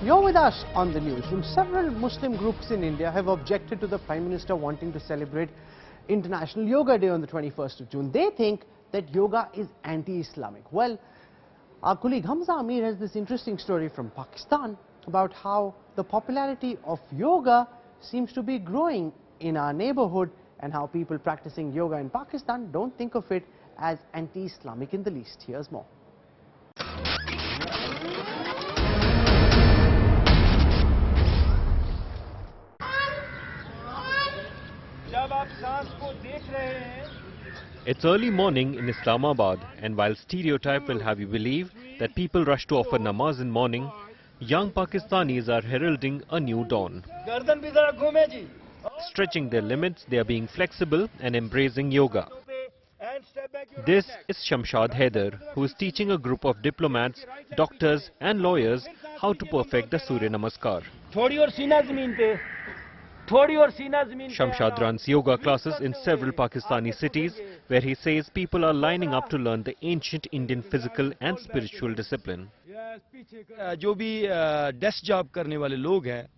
You're with us on the newsroom. Several Muslim groups in India have objected to the Prime Minister wanting to celebrate International Yoga Day on the 21st of June. They think that yoga is anti-Islamic. Well, our colleague Hamza Amir has this interesting story from Pakistan about how the popularity of yoga seems to be growing in our neighborhood and how people practicing yoga in Pakistan don't think of it as anti-Islamic in the least. Here's more. It's early morning in Islamabad, and while stereotype will have you believe that people rush to offer namaz in morning, young Pakistanis are heralding a new dawn. Stretching their limits, they are being flexible and embracing yoga. This is Shamshad Haider, who is teaching a group of diplomats, doctors and lawyers how to perfect the Surya Namaskar. Shamshad runs yoga classes in several Pakistani cities, where he says people are lining up to learn the ancient Indian physical and spiritual discipline. जो भी desk job करने वाले लोग हैं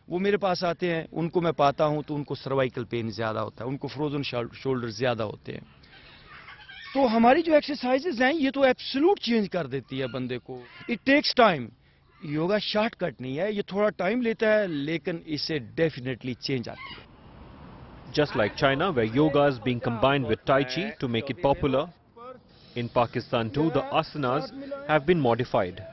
वो मेरे पास आते हैं, उनको मैं पाता हूं तो उनको सर्वाइकल पेन ज्यादा होता है, उनको फ्रोजन शोल्डर ज्यादा होते हैं. तो हमारी जो एक्सरसाइजेज हैं ये तो एब्सोल्यूट चेंज कर देती है बंदे को. It takes time. Yoga shortcut नहीं है, ये थोड़ा टाइम लेता है, लेकिन इससे डेफिनेटली चेंज आती है. Just like China, where yoga is being combined with Tai Chi to make it popular, in Pakistan too the asanas have been modified.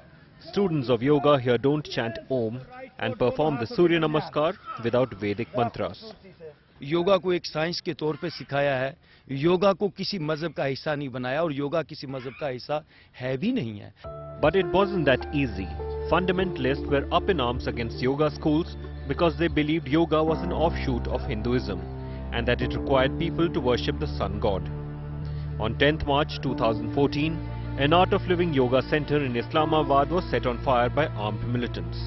Students of yoga here don't chant Om and perform the Surya Namaskar without Vedic mantras. Yoga को एक science के तौर पे सिखाया है, योगा को किसी मजहब का हिस्सा नहीं बनाया और योगा किसी मजहब का हिस्सा है भी नहीं है. But it wasn't that easy. Fundamentalists were up in arms against yoga schools because they believed yoga was an offshoot of Hinduism and that it required people to worship the sun god. On 10th March 2014, an Art of Living Yoga Center in Islamabad was set on fire by armed militants.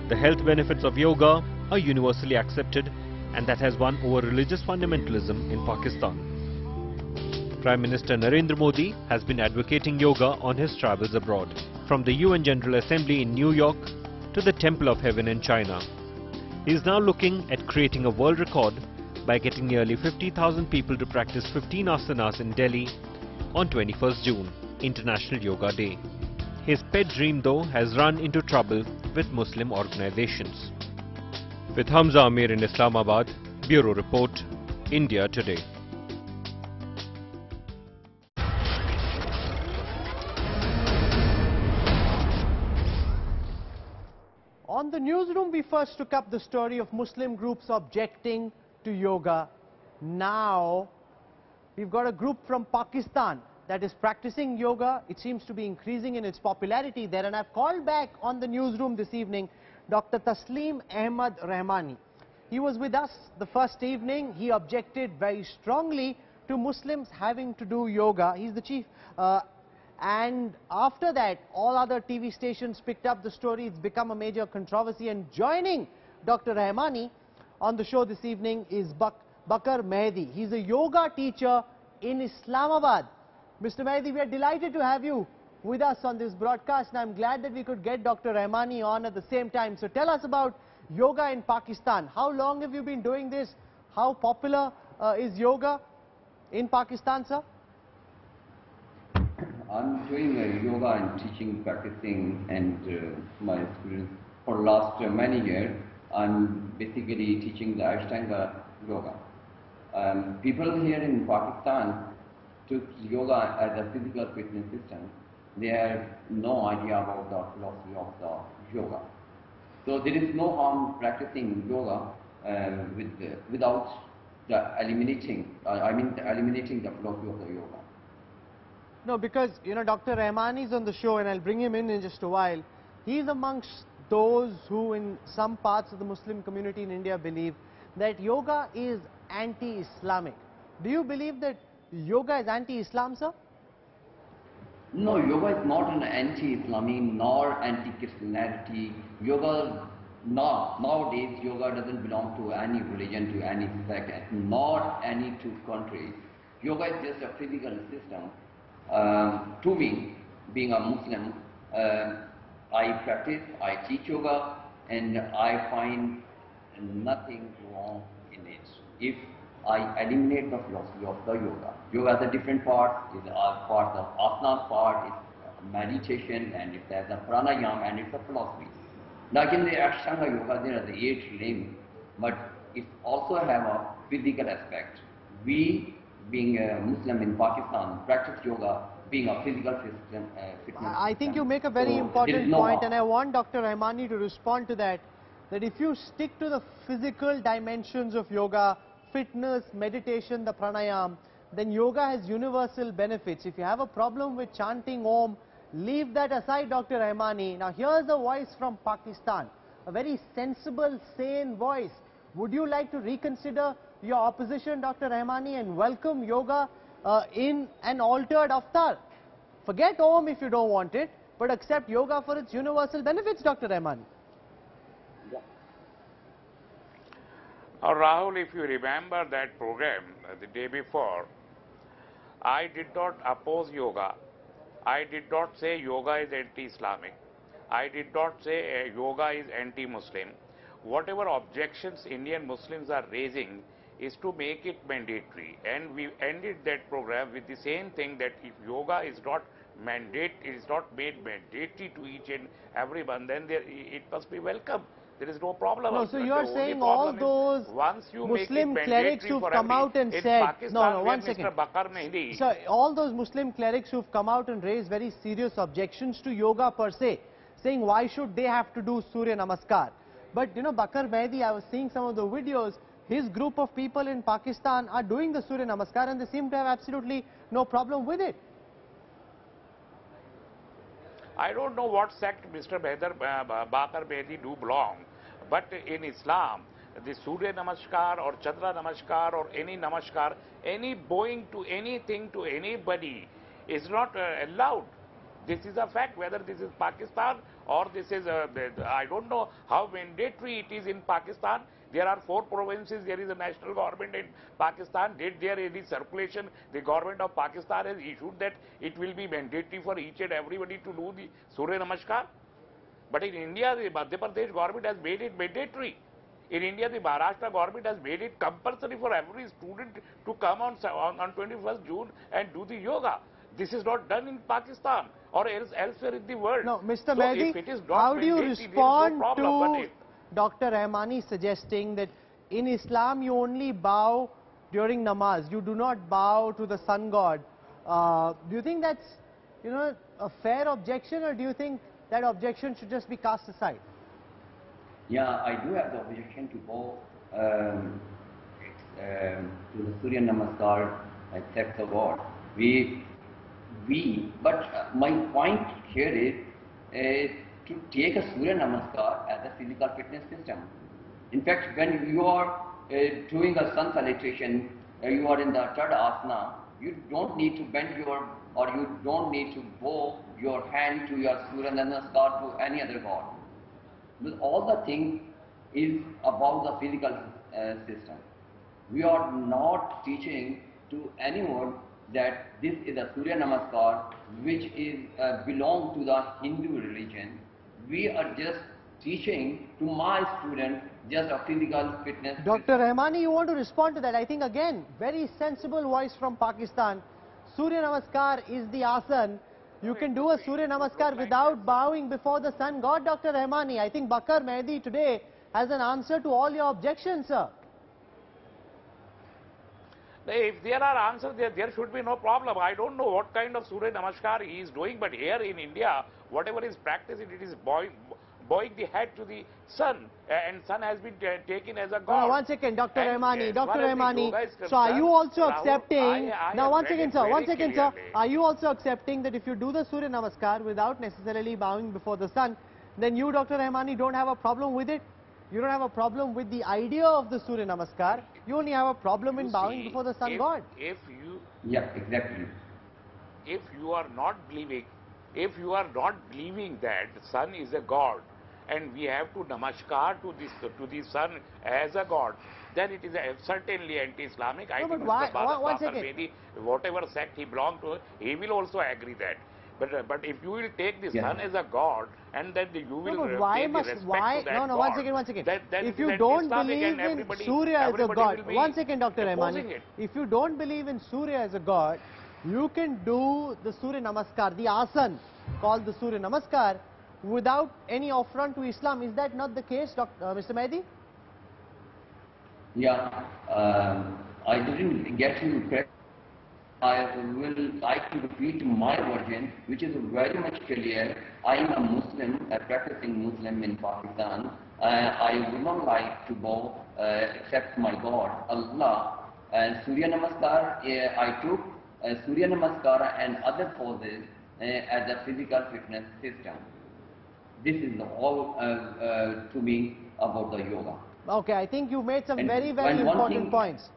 The health benefits of yoga are universally accepted, and that has won over religious fundamentalism in Pakistan. Prime Minister Narendra Modi has been advocating yoga on his travels abroad, from the UN General Assembly in New York to the Temple of Heaven in China. He is now looking at creating a world record by getting nearly 50,000 people to practice 15 asanas in Delhi on 21st June, International Yoga Day. His pet dream though has run into trouble with Muslim organizations. With Hamza Amir in Islamabad, Bureau Report, India Today. On the newsroom, we first took up the story of Muslim groups objecting to yoga. Now, we've got a group from Pakistan that is practicing yoga. It seems to be increasing in its popularity there, and I've called back on the newsroom this evening Dr. Taslim Ahmad Rahmani. He was with us the first evening. He objected very strongly to Muslims having to do yoga. He's the chief. And after that, all other TV stations picked up the story. It's become a major controversy. And joining Dr. Rahmani on the show this evening is Bakar Mehdi. He's a yoga teacher in Islamabad. Mr. Mehdi, we are delighted to have you with us on this broadcast, and I'm glad that we could get Dr. Rahmani on at the same time. So tell us about yoga in Pakistan. How long have you been doing this? How popular is yoga in Pakistan, sir? I'm doing yoga and teaching, practicing, and my students for last many years. I'm basically teaching the Ashtanga yoga. People here in Pakistan took yoga as a physical fitness system. They have no idea about the philosophy of the yoga. So there is no harm practicing yoga without eliminating the philosophy of the yoga. No, because, you know, Dr. Rahmani is on the show, and I'll bring him in just a while. He's amongst those who in some parts of the Muslim community in India believe that yoga is anti-Islamic. Do you believe that yoga is anti-Islam, sir? No, yoga is not an anti-Islamic nor anti-Christianity. Yoga, nowadays, yoga doesn't belong to any religion, to any sect, nor any two countries. Yoga is just a physical system. To me, being a Muslim, I practice, I teach yoga, and I find nothing wrong in it. If I eliminate the philosophy of the yoga, yoga has a different part, is a part of asana part, is meditation, and it has a pranayama, and it's a philosophy. Like in the Ashtanga yoga, there are the 8 limbs, but it also have a physical aspect. We, being a Muslim in Pakistan, practice yoga being a physical system, fitness I think you system. make a very So important no point, harm. and I want Dr. Rahmani to respond to that, that if you stick to the physical dimensions of yoga, fitness, meditation, the pranayam, then yoga has universal benefits. If you have a problem with chanting Om, leave that aside, Dr. Rahmani. Now here's a voice from Pakistan, a very sensible, sane voice. Would you like to reconsider your opposition, Dr. Rahmani, and welcome yoga in an altered avatar? Forget Om if you don't want it, but accept yoga for its universal benefits, Dr. Rahmani. Rahul, if you remember that program the day before, I did not oppose yoga. I did not say yoga is anti-Islamic. I did not say yoga is anti-Muslim. Whatever objections Indian Muslims are raising is to make it mandatory. And we ended that program with the same thing, that if yoga is not mandate, it is not made mandatory to each and everyone, then it must be welcome. There is no problem. No, so you are saying all those Muslim clerics who've come out and said, no, one second. So all those Muslim clerics who've come out and raised very serious objections to yoga per se, saying why should they have to do Surya Namaskar? But you know, Bakar Mehdi, I was seeing some of the videos, his group of people in Pakistan are doing the Surya Namaskar and they seem to have absolutely no problem with it. I don't know what sect Mr. Bakar Mehdi do belong, but in Islam, the Surya Namaskar or Chandra Namaskar or any Namaskar, any bowing to anything to anybody is not allowed. This is a fact, whether this is Pakistan or this is, I don't know how mandatory it is in Pakistan. There are 4 provinces, there is a national government in Pakistan. Did there any circulation? The government of Pakistan has issued that it will be mandatory for each and everybody to do the Surya Namaskar. But in India, the Madhya Pradesh government has made it mandatory. In India, the Maharashtra government has made it compulsory for every student to come on 21st June and do the yoga. This is not done in Pakistan or elsewhere in the world. No, Mr. So Mehdi, if it is not how do you mandatory, respond there is no problem, to Dr. Rahmani suggesting that in Islam you only bow during namaz, you do not bow to the sun god? Do you think that's, you know, a fair objection, or do you think that objection should just be cast aside? Yeah, I do have the objection to bow to the Surya Namaskar except the God. But my point here is to take a Surya Namaskar as a physical fitness system. In fact, when you are doing a sun salutation, you are in the third asana, you don't need to bend your, or you don't need to bow your hand to your Surya Namaskar to any other god. But all the things is about the physical system. We are not teaching to anyone that this is a Surya Namaskar which is belong to the Hindu religion. We are just teaching to my students just a physical fitness. Dr. Rahmani, you want to respond to that? I think again, very sensible voice from Pakistan. Surya Namaskar is the asan. You can do a Surya Namaskar without bowing before the sun god, Dr. Rahmani. I think Bakar Mehdi today has an answer to all your objections, sir. If there are answers, there should be no problem. I don't know what kind of Surya Namaskar he is doing, but here in India, whatever is practiced, it is bowing the head to the sun, and sun has been taken as a god. No, one second, Dr. Rahmani. Dr. Rahmani, so concerned, are you also Rahul, accepting, now one second, sir, clearly. are you also accepting that if you do the Surya Namaskar without necessarily bowing before the sun, then you, Dr. Rahmani, don't have a problem with it? You don't have a problem with the idea of the Surya Namaskar, you only have a problem in bowing before the sun god. Yeah, exactly. If you are not believing that the sun is a god, and we have to namaskar to the sun as a god, then it is certainly anti-Islamic. I think Mr. Bakar Mehdi, whatever sect he belongs to, he will also agree that. But if you will take the Yeah. sun as a god, and then you will No, but why pay the must, respect why, to that no, god, one second. then If it you is don't Islamic believe and in everybody- Surya as a everybody god, will be one second, Dr. opposing Rahmani, it. if you don't believe in Surya as a god, you can do the Surya Namaskar, the asan called the Surya Namaskar, without any affront to Islam. Is that not the case, Mr. Mehdi? Yeah, I didn't get you correct. I will like to repeat my version, which is very much clear. I am a Muslim, a practicing Muslim in Pakistan. I would not like to bow except my God, Allah. And Surya Namaskar, I took Surya Namaskar and other poses as a physical fitness system. This is all to me about the yoga. Okay, I think you made some And very, one very important thing- points.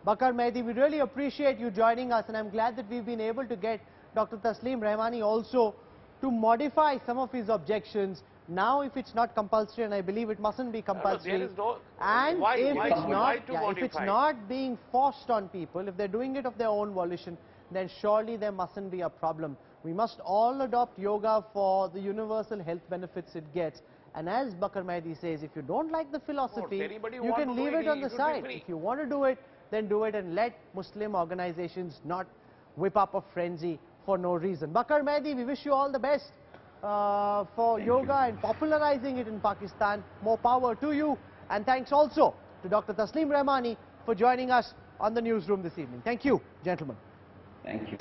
Bakar Mehdi, we really appreciate you joining us, and I'm glad that we've been able to get Dr. Taslim Rahmani also to modify some of his objections. Now, if it's not compulsory, and I believe it mustn't be compulsory, there is no- and why- if why- it's why not, to if it's modify? not being forced on people, if they're doing it of their own volition, then surely there mustn't be a problem. We must all adopt yoga for the universal health benefits it gets. And as Bakar Mehdi says, if you don't like the philosophy, anybody you want can to do leave it, it on he the should be side. free. If you want to do it, then do it, and let Muslim organizations not whip up a frenzy for no reason. Bakar Mehdi, we wish you all the best for yoga and popularizing it in Pakistan. More power to you. And thanks also to Dr. Taslim Rahmani for joining us on the newsroom this evening. Thank you, gentlemen. Thank you.